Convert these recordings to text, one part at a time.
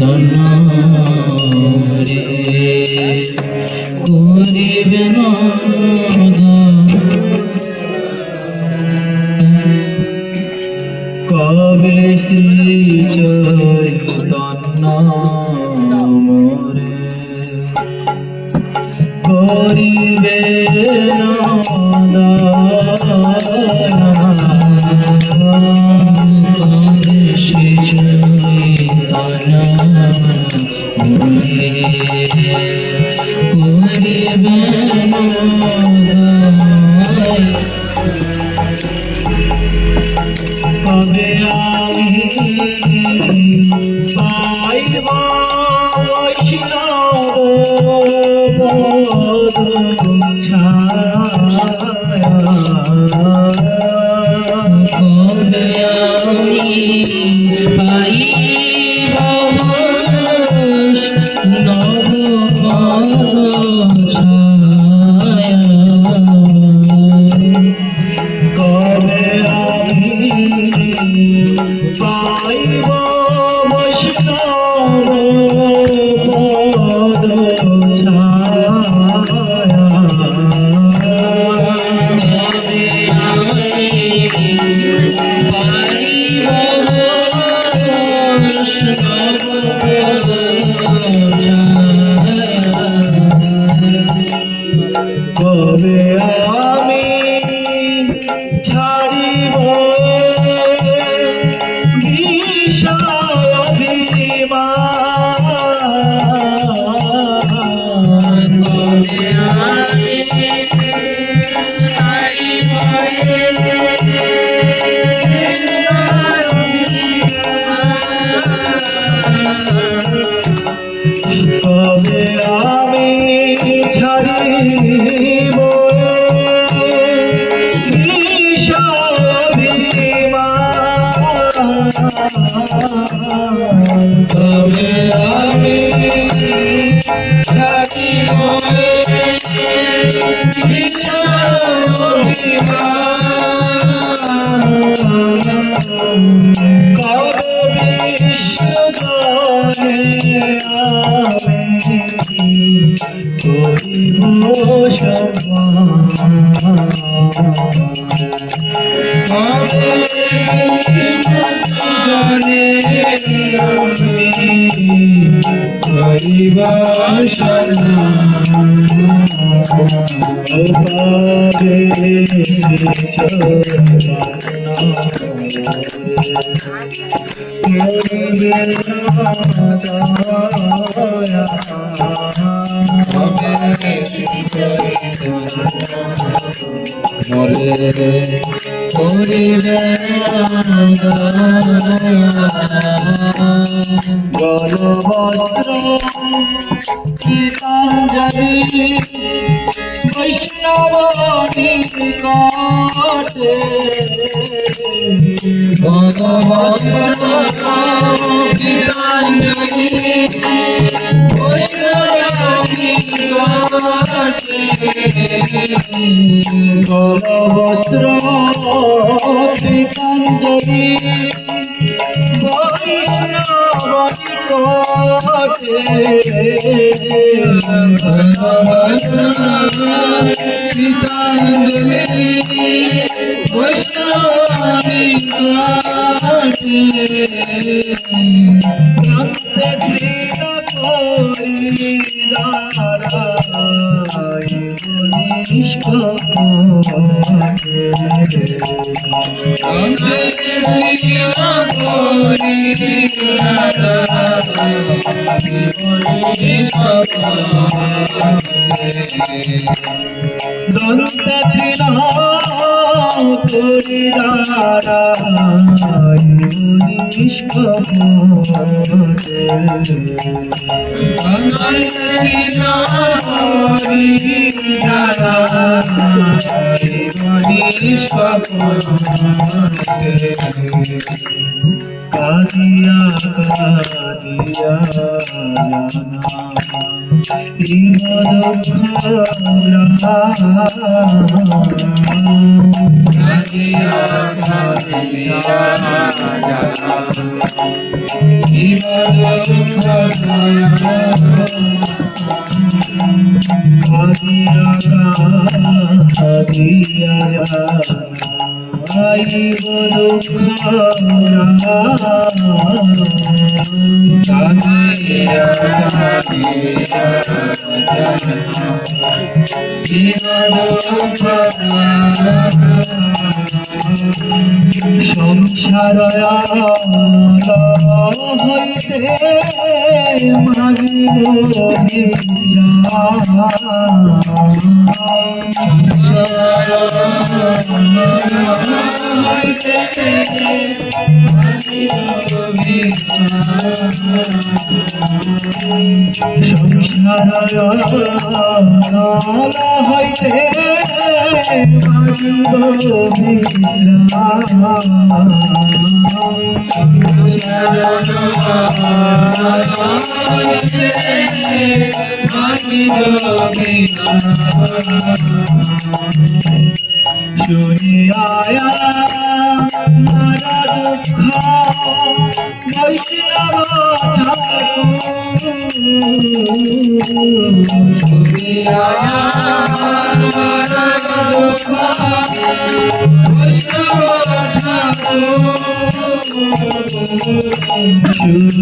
তন্নরে করিবে কবে শ্রী চৈতন্য মোরে করিবে শ্রী চৈতন্য মোরে করিবে কবে আমি পাইব বৈষ্ণব ছায়া কবে আমি পাইব বৈষ্ণব ছায়া কবে আমি পাইব বৈষ্ণব ছায়া কবে আমি পাইব বৈষ্ণব কবে আমি ছাড়িব বিষয়াভিমান কবে আমি ছাড়িব কবে আমি ছাড়িব কবে আমি ছাড়িব কবে বিশ্বজনে আমি করিব জনে করিব কবে শ্রী চৈতন্য করিবে মোরে করিবে গলবস্ত্র গীতাঞ্জলি বৈষ্ণব নিকটে গলবস্ত্র গীতাঞ্জলি গলবস্ত্র গীতাঞ্জলি বৈষ্ণব নিকটে গীতাঞ্জলি বৈষ্ণব নিকটে কৃষ্ণ করি দাঁড়াই বলিষ্ঠ দন্ত তৃণ করি দাঁড়াই বলিষ্ঠ কাঁদিয়া কাঁদিয়া সংসার হইতে মাগিব হইতে শুনিয়া মারা দুঃখ বৈষ্ণব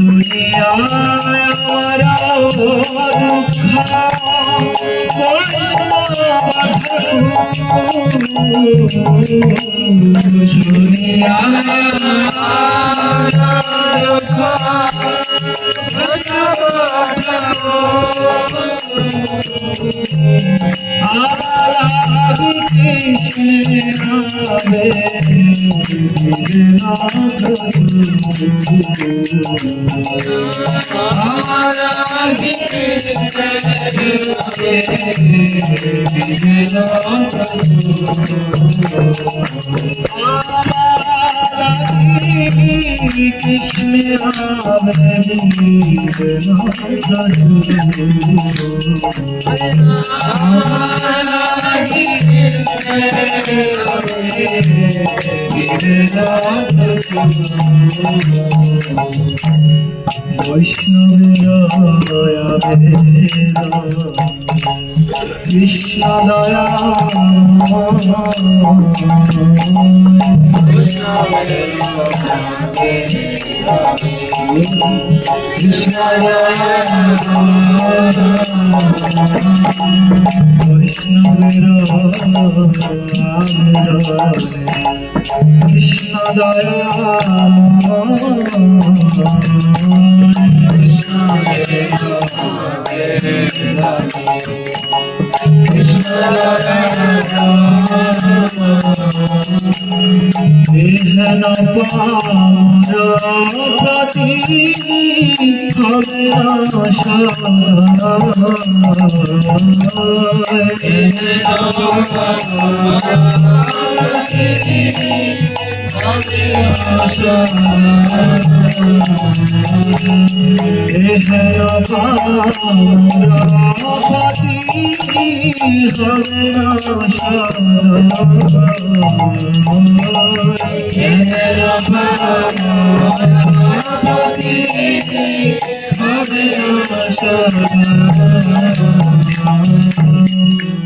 শুনিয়া মারা দুঃখ শুনিয়া মারা দুঃখ শুনিয়া কৃষ্ণ দয়া কৃষ্ণ কৃষ্ণ দয়া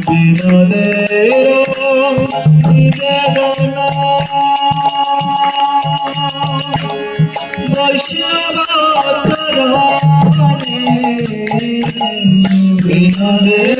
বিহন পাতি হবে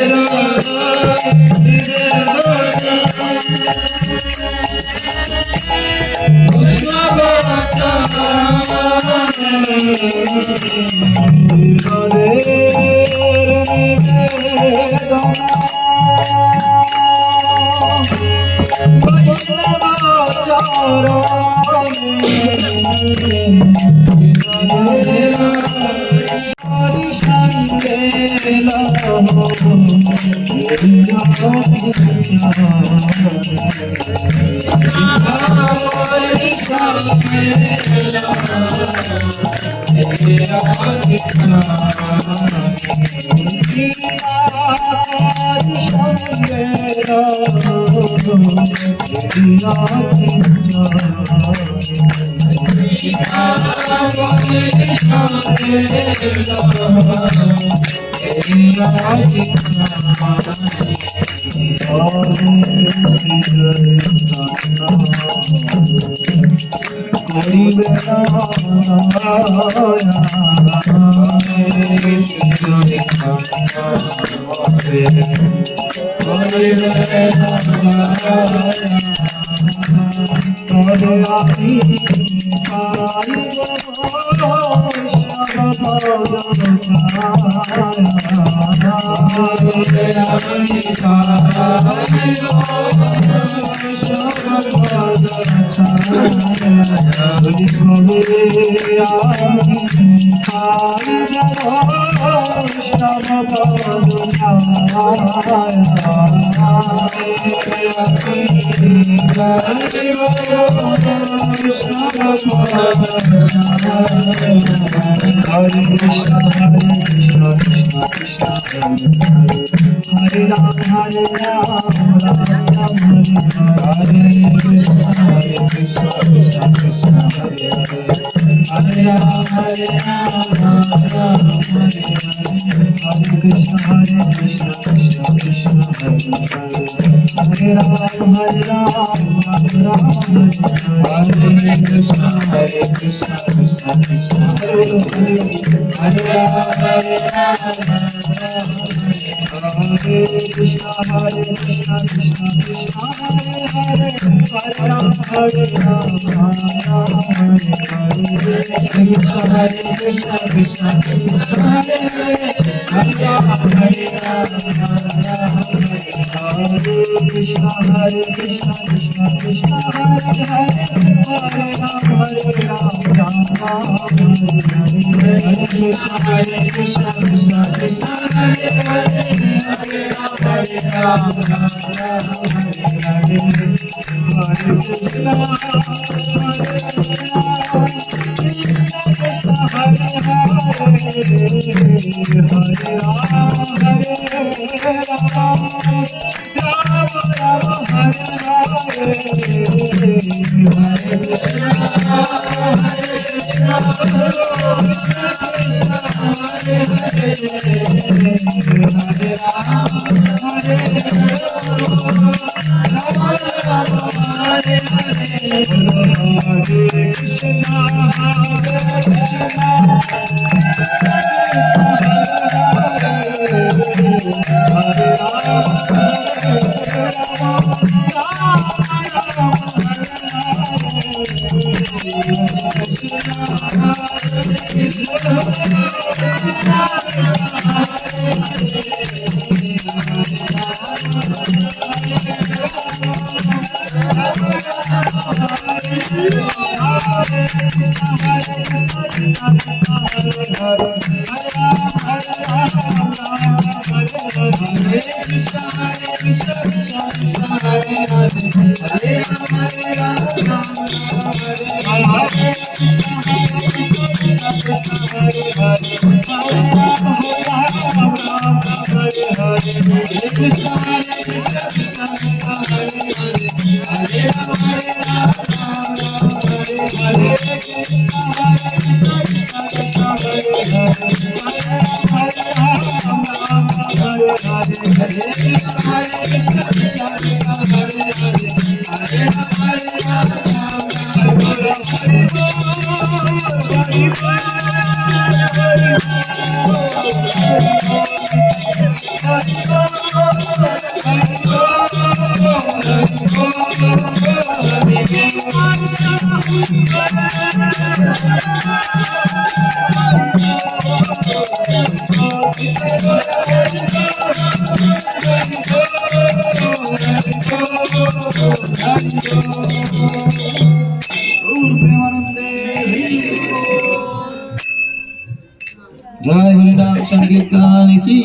जय हरिनाम संकीर्तन की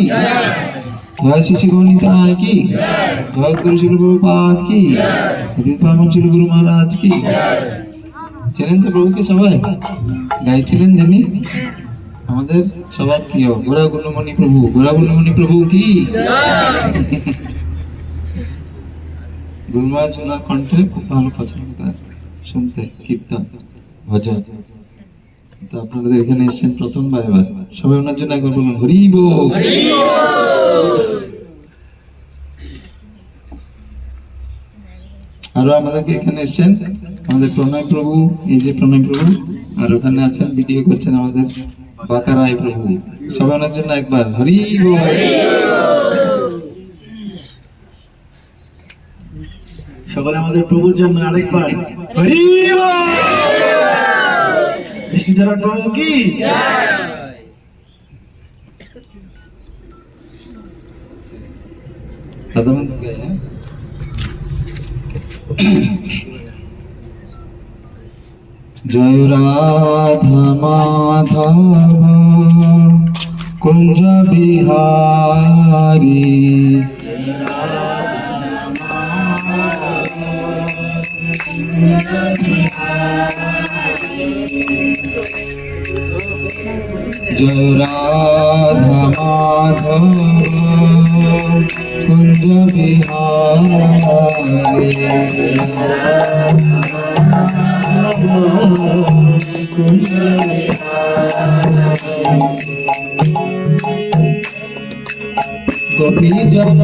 जय श्री गौनिताय की जय गुरु श्री प्रभुपाद की पावन श्री गुरु महाराज की চেনেন তো প্রভুকে সবাই? গাইছিলেন যিনি আমাদের সবার প্রিয় গোরা গুণমণি প্রভু। গোরা গুণমণি প্রভু কি? গুরুমার জোনার কণ্ঠে খুব ভালো পছন্দ করে শুনতে কীর্তন ভজন। তো আপনাদের এখানে এসেছেন প্রথমবার, এবার সবাই ওনার জন্য একবার বলুন হরি বল। আরো আমাদেরকে এখানে এসেছেন আমাদের প্রণয় প্রভু, এই যে প্রণয় প্রভু, আর ওখানে আছেন ভিডিও করছেন আমাদের বাকারায় প্রভু। সবাই ওনার জন্য একবার হরি বল। সকলে আমাদের প্রভুর জন্য আরেকবার হরি বল। কৃষ্ণচরণ প্রভু কি? জয় রাধা মাধব কুঞ্জ বিহারী, জয় রাধা মাধব কুঞ্জ বিহারী, গোপী জন